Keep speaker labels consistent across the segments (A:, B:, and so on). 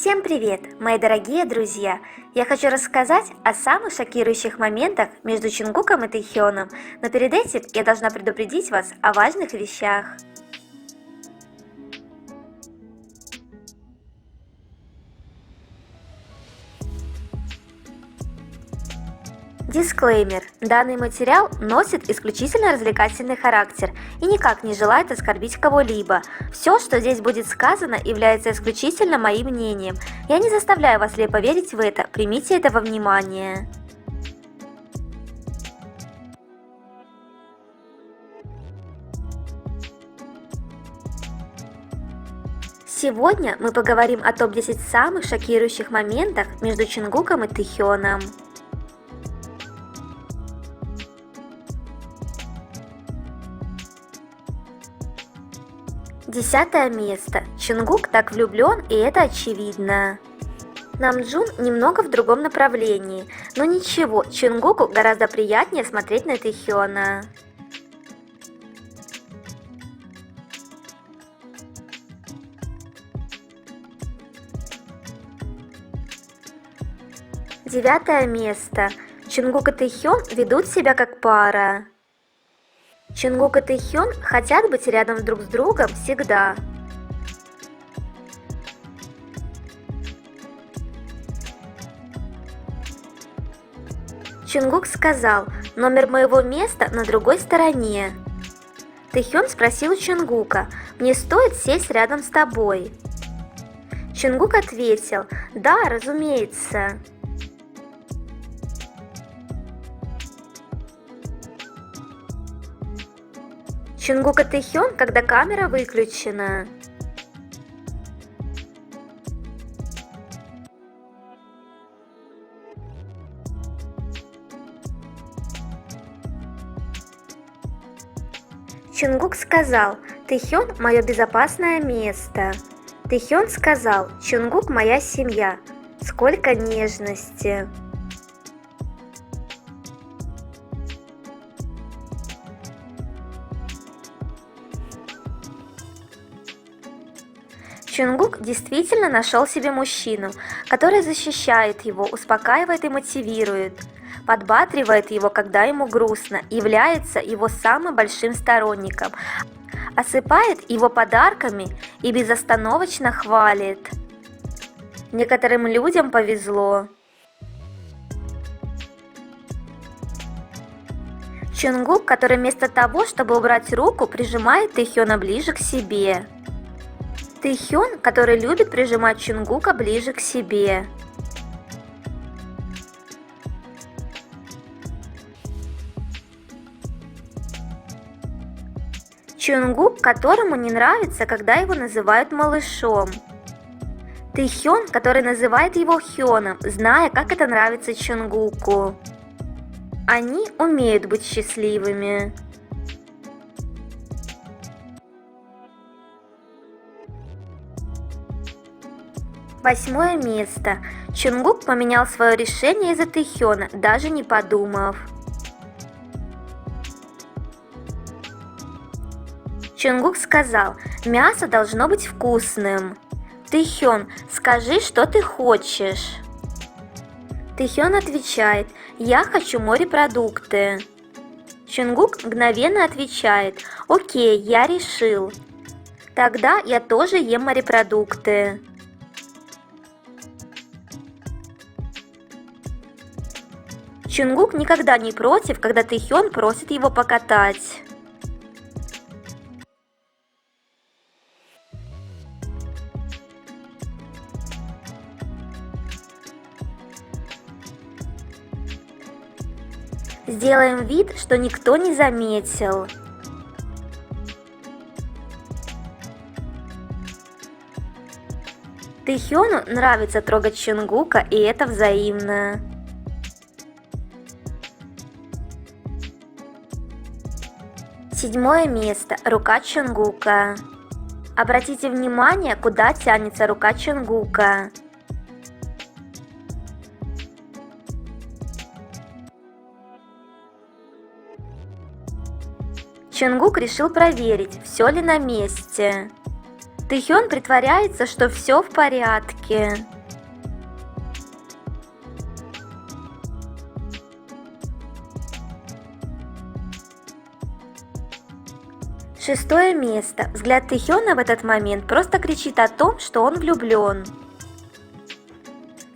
A: Всем привет, мои дорогие друзья! Я хочу рассказать о самых шокирующих моментах между Чунгуком и Тэхёном, но перед этим я должна предупредить вас о важных вещах. Дисклеймер. Данный материал носит исключительно развлекательный характер и никак не желает оскорбить кого-либо. Все, что здесь будет сказано, является исключительно моим мнением. Я не заставляю вас слепо верить в это, примите это во внимание. Сегодня мы поговорим о топ-10 самых шокирующих моментах между Чунгуком и Тэхёном. 10 место. Чунгук так влюблен, и это очевидно. Намджун немного в другом направлении, но ничего, Чунгуку гораздо приятнее смотреть на Тэхёна. Девятое место. Чунгук и Тэхён ведут себя как пара. Чунгук и Тэхён хотят быть рядом друг с другом всегда. Чунгук сказал: «Номер моего места на другой стороне». Тэхён спросил у Чунгука: «Мне стоит сесть рядом с тобой?» Чунгук ответил: «Да, разумеется». Чунгук и Тэхён, когда камера выключена. Чунгук сказал: «Тэхён – мое безопасное место». Тэхён сказал: «Чунгук – моя семья». Сколько нежности! Чунгук действительно нашел себе мужчину, который защищает его, успокаивает и мотивирует, подбадривает его, когда ему грустно, является его самым большим сторонником, осыпает его подарками и безостановочно хвалит. Некоторым людям повезло. Чунгук, который вместо того, чтобы убрать руку, прижимает Тэхёна ближе к себе. Тэхён, который любит прижимать Чунгука ближе к себе. Чунгук, которому не нравится, когда его называют малышом. Тэхён, который называет его Хёном, зная, как это нравится Чунгуку. Они умеют быть счастливыми. 8 место. Чунгук поменял свое решение из-за Тэхёна, даже не подумав. Чунгук сказал: «Мясо должно быть вкусным». Тэхён: «Скажи, что ты хочешь». Тэхён отвечает: «Я хочу морепродукты». Чунгук мгновенно отвечает: «Окей, я решил. Тогда я тоже ем морепродукты». Чунгук никогда не против, когда Тэхён просит его покатать. Сделаем вид, что никто не заметил. Тэхёну нравится трогать Чунгука, и это взаимно. 7 место. Рука Чунгука. Обратите внимание, куда тянется рука Чунгука. Чунгук решил проверить, все ли на месте. Тэхён притворяется, что все в порядке. Шестое место. Взгляд Тэхёна в этот момент просто кричит о том, что он влюблен.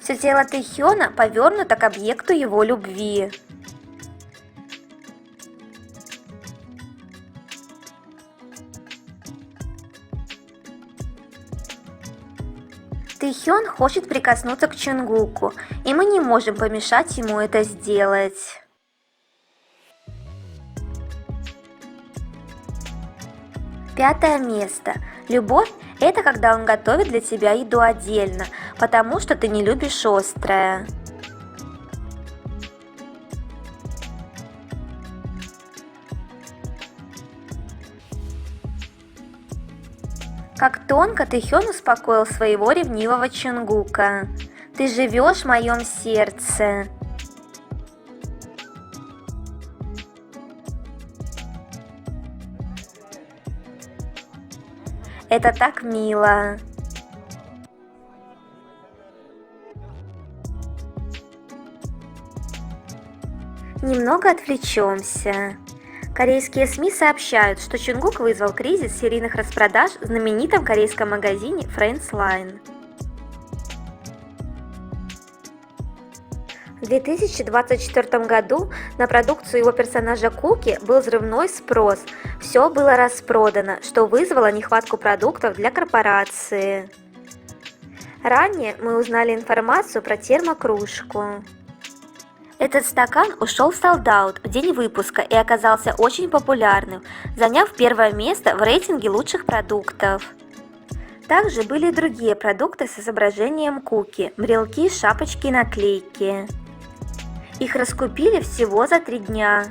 A: Все тело Тэхёна повернуто к объекту его любви. Тэхён хочет прикоснуться к Чонгуку, и мы не можем помешать ему это сделать. Пятое место. Любовь – это когда он готовит для тебя еду отдельно, потому что ты не любишь острое. Как тонко Тэхён успокоил своего ревнивого Чонгука. Ты живешь в моем сердце. Это так мило. Немного отвлечемся. Корейские СМИ сообщают, что Чонгук вызвал кризис серийных распродаж в знаменитом корейском магазине Friends Line. В 2024 году на продукцию его персонажа Куки был взрывной спрос, все было распродано, что вызвало нехватку продуктов для корпорации. Ранее мы узнали информацию про термокружку. Этот стакан ушел в солд-аут в день выпуска и оказался очень популярным, заняв первое место в рейтинге лучших продуктов. Также были и другие продукты с изображением Куки, брелки, шапочки и наклейки. Их раскупили всего за 3 дня.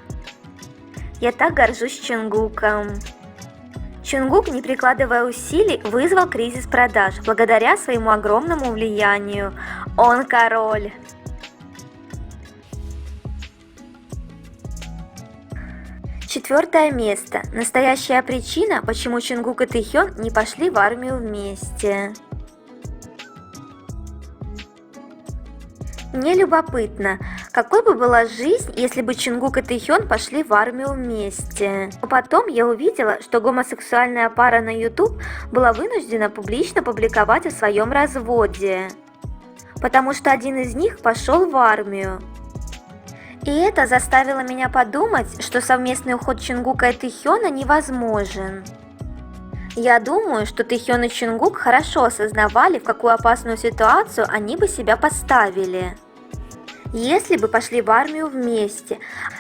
A: Я так горжусь Чонгуком. Чонгук, не прикладывая усилий, вызвал кризис продаж благодаря своему огромному влиянию. Он король. Четвертое место. Настоящая причина, почему Чонгук и Тэхён не пошли в армию вместе. Мне любопытно, какой бы была жизнь, если бы Чонгук и Тэхён пошли в армию вместе. Но потом я увидела, что гомосексуальная пара на YouTube была вынуждена публично публиковать о своем разводе, потому что один из них пошел в армию. И это заставило меня подумать, что совместный уход Чонгука и Тэхёна невозможен. Я думаю, что Тэхён и Чонгук хорошо осознавали, в какую опасную ситуацию они бы себя поставили, если бы пошли в армию вместе,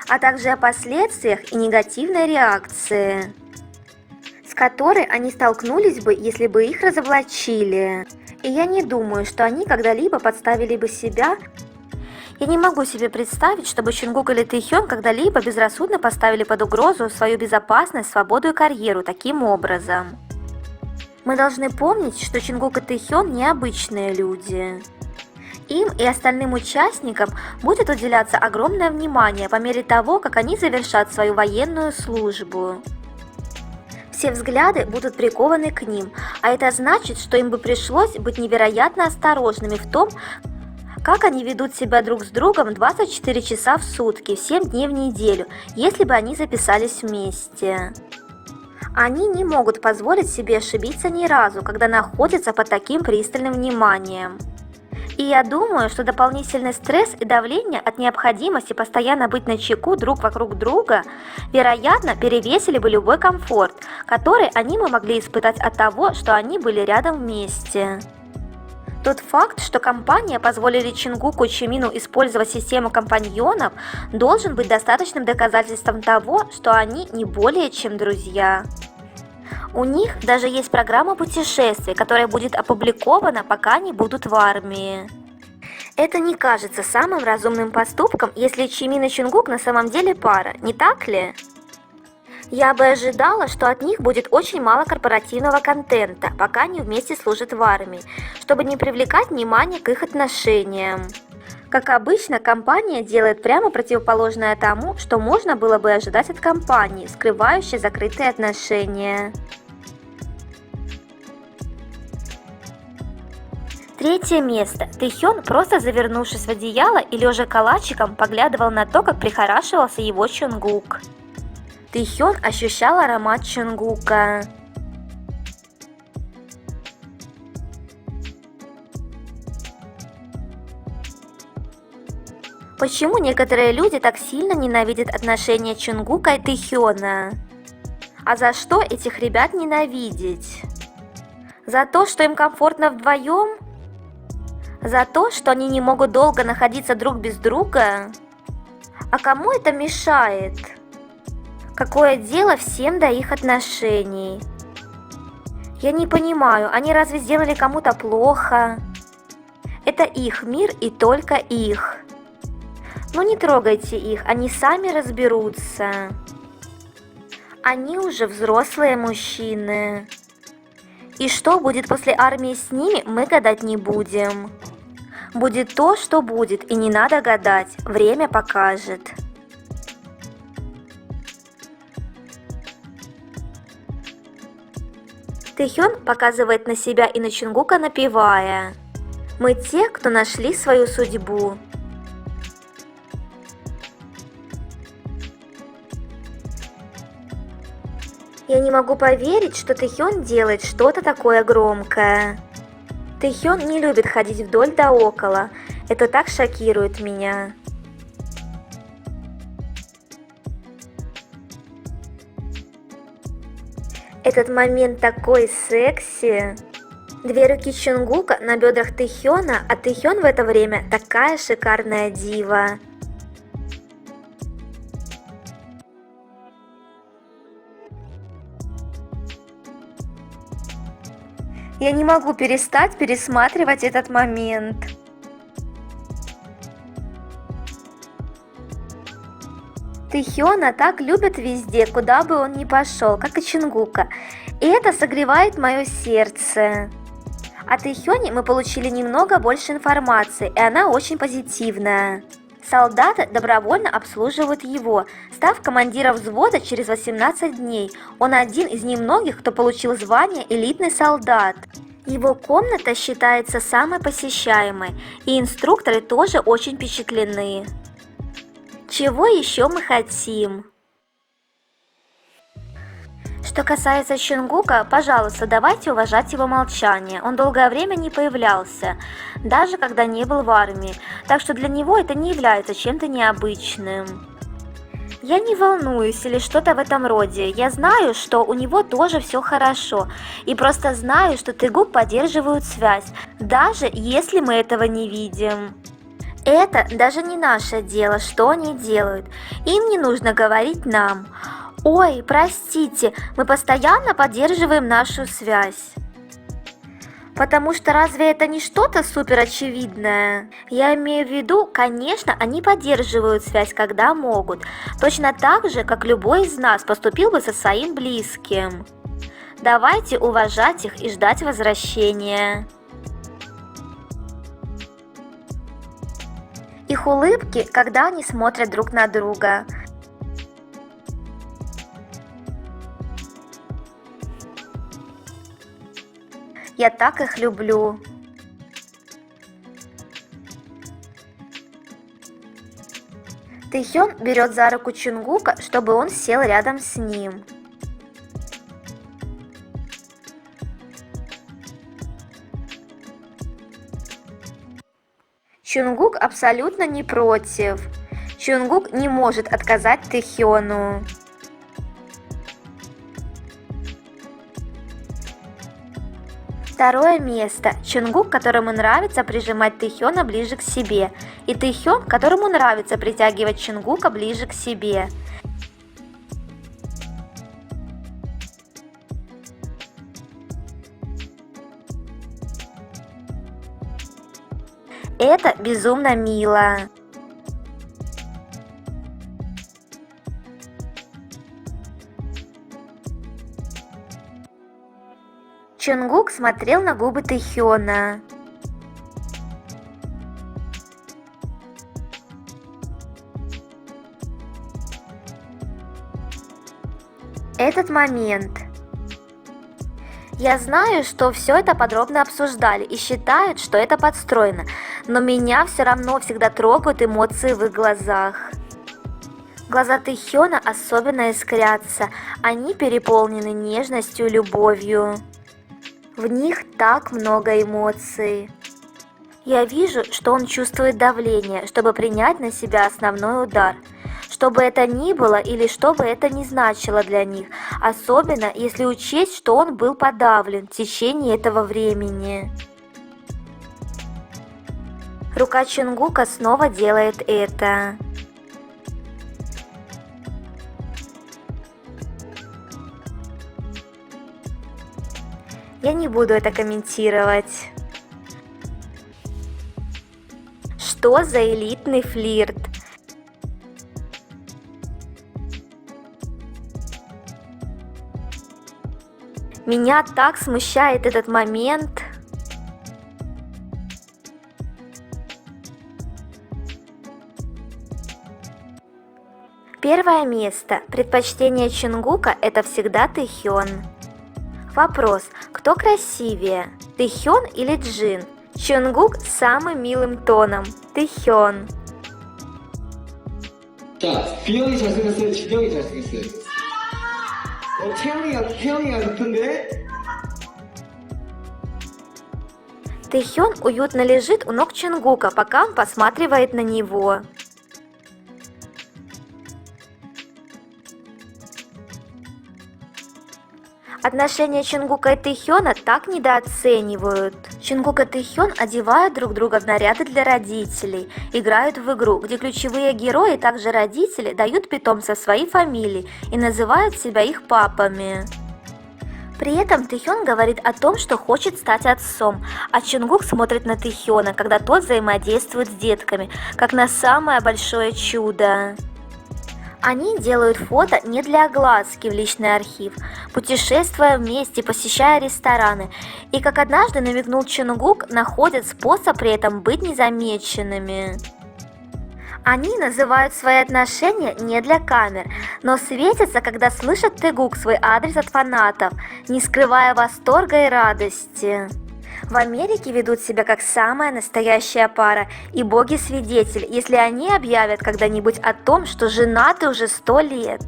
A: а также о последствиях и негативной реакции, с которой они столкнулись бы, если бы их разоблачили. И я не думаю, что они когда-либо подставили бы себя. Я не могу себе представить, чтобы Чонгук или Тэхён когда-либо безрассудно поставили под угрозу свою безопасность, свободу и карьеру таким образом. Мы должны помнить, что Чонгук и Тэхён необычные люди. Им и остальным участникам будет уделяться огромное внимание по мере того, как они завершат свою военную службу. Все взгляды будут прикованы к ним, а это значит, что им бы пришлось быть невероятно осторожными в том, как они ведут себя друг с другом 24 часа в сутки, 7 дней в неделю, если бы они записались вместе. Они не могут позволить себе ошибиться ни разу, когда находятся под таким пристальным вниманием. И я думаю, что дополнительный стресс и давление от необходимости постоянно быть начеку друг вокруг друга, вероятно, перевесили бы любой комфорт, который они бы могли испытать от того, что они были рядом вместе. Тот факт, что компания позволили Чонгуку и Чимину использовать систему компаньонов, должен быть достаточным доказательством того, что они не более чем друзья. У них даже есть программа путешествий, которая будет опубликована, пока они будут в армии. Это не кажется самым разумным поступком, если Чимин и Чонгук на самом деле пара, не так ли? Я бы ожидала, что от них будет очень мало корпоративного контента, пока они вместе служат в армии, чтобы не привлекать внимание к их отношениям. Как обычно, компания делает прямо противоположное тому, что можно было бы ожидать от компании, скрывающей закрытые отношения. Третье место. Тэхён, просто завернувшись в одеяло и лежа калачиком, поглядывал на то, как прихорашивался его Чонгук. Тэхён ощущал аромат Чонгука. Почему некоторые люди так сильно ненавидят отношения Чонгука и Тэхёна? А за что этих ребят ненавидеть? За то, что им комфортно вдвоем? За то, что они не могут долго находиться друг без друга? А кому это мешает? Какое дело всем до их отношений? Я не понимаю, они разве сделали кому-то плохо? Это их мир и только их. Ну не трогайте их, они сами разберутся. Они уже взрослые мужчины. И что будет после армии с ними, мы гадать не будем. Будет то, что будет, и не надо гадать, время покажет. Тэхён показывает на себя и на Чонгука, напевая: «Мы те, кто нашли свою судьбу». Я не могу поверить, что Тэхён делает что-то такое громкое. Тэхён не любит ходить вдоль да около. Это так шокирует меня. Этот момент такой секси. Две руки Чонгука на бедрах Тэхёна, а Тэхён в это время такая шикарная дива. Я не могу перестать пересматривать этот момент. Тэхёна так любят везде, куда бы он ни пошел, как и Чонгука. И это согревает мое сердце. О Тэхёне мы получили немного больше информации, и она очень позитивная. Солдаты добровольно обслуживают его, став командиром взвода через 18 дней. Он один из немногих, кто получил звание элитный солдат. Его комната считается самой посещаемой, и инструкторы тоже очень впечатлены. Чего еще мы хотим? Что касается Чонгука, пожалуйста, давайте уважать его молчание. Он долгое время не появлялся, даже когда не был в армии, так что для него это не является чем-то необычным. Я не волнуюсь или что-то в этом роде. Я знаю, что у него тоже все хорошо, и просто знаю, что Тэгук поддерживают связь, даже если мы этого не видим. Это даже не наше дело, что они делают. Им не нужно говорить нам: «Ой, простите, мы постоянно поддерживаем нашу связь». Потому что разве это не что-то супер очевидное? Я имею в виду, конечно, они поддерживают связь, когда могут. Точно так же, как любой из нас поступил бы со своим близким. Давайте уважать их и ждать возвращения. Их улыбки, когда они смотрят друг на друга. Я так их люблю. Тэхён берет за руку Чонгука, чтобы он сел рядом с ним. Чонгук абсолютно не против. Чонгук не может отказать Тэхёну. Второе место. Чонгук, которому нравится прижимать Тэхёна ближе к себе, и Тэхён, которому нравится притягивать Чонгука ближе к себе. Это безумно мило. Чонгук смотрел на губы Тэхёна. Этот момент. Я знаю, что все это подробно обсуждали и считают, что это подстроено, но меня все равно всегда трогают эмоции в их глазах. Глаза Тэхёна особенно искрятся, они переполнены нежностью и любовью. В них так много эмоций. Я вижу, что он чувствует давление, чтобы принять на себя основной удар. Что бы это ни было или что бы это ни значило для них, особенно если учесть, что он был подавлен в течение этого времени. Рука Чонгука снова делает это. Я не буду это комментировать. Что за элитный флирт? Меня так смущает этот момент. Первое место. Предпочтение Чонгука – это всегда Тэхён. Вопрос. Кто красивее? Тэхён или Джин? Чонгук с самым милым тоном. Тэхён.
B: 자, B형이 잘생겼어요? G형이 잘생겼어요? 태영이가 높은데?
A: Тэхён уютно лежит у ног Чонгука, пока он посматривает на него. Отношения Чонгука и Тэхёна так недооценивают. Чонгук и Тэхён одевают друг друга в наряды для родителей, играют в игру, где ключевые герои, также родители, дают питомцам свои фамилии и называют себя их папами. При этом Тэхён говорит о том, что хочет стать отцом, а Чонгук смотрит на Тэхёна, когда тот взаимодействует с детками, как на самое большое чудо. Они делают фото не для огласки в личный архив, путешествуя вместе, посещая рестораны, и, как однажды намекнул Чонгук, находят способ при этом быть незамеченными. Они называют свои отношения не для камер, но светятся, когда слышат Тэгук свой адрес от фанатов, не скрывая восторга и радости. В Америке ведут себя как самая настоящая пара, и боги-свидетели, если они объявят когда-нибудь о том, что женаты уже 100 лет,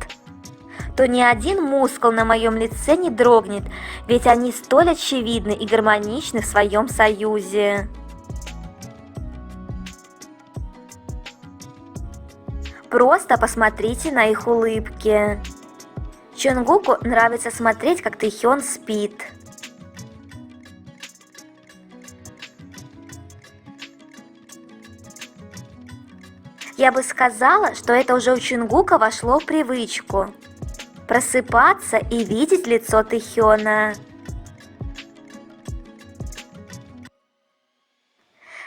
A: то ни один мускул на моем лице не дрогнет, ведь они столь очевидны и гармоничны в своем союзе. Просто посмотрите на их улыбки. Чонгуку нравится смотреть, как Тэхён спит. Я бы сказала, что это уже у Чонгука вошло в привычку. Просыпаться и видеть лицо Тэхёна.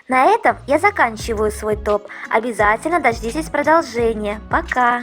A: На этом я заканчиваю свой топ. Обязательно дождитесь продолжения. Пока!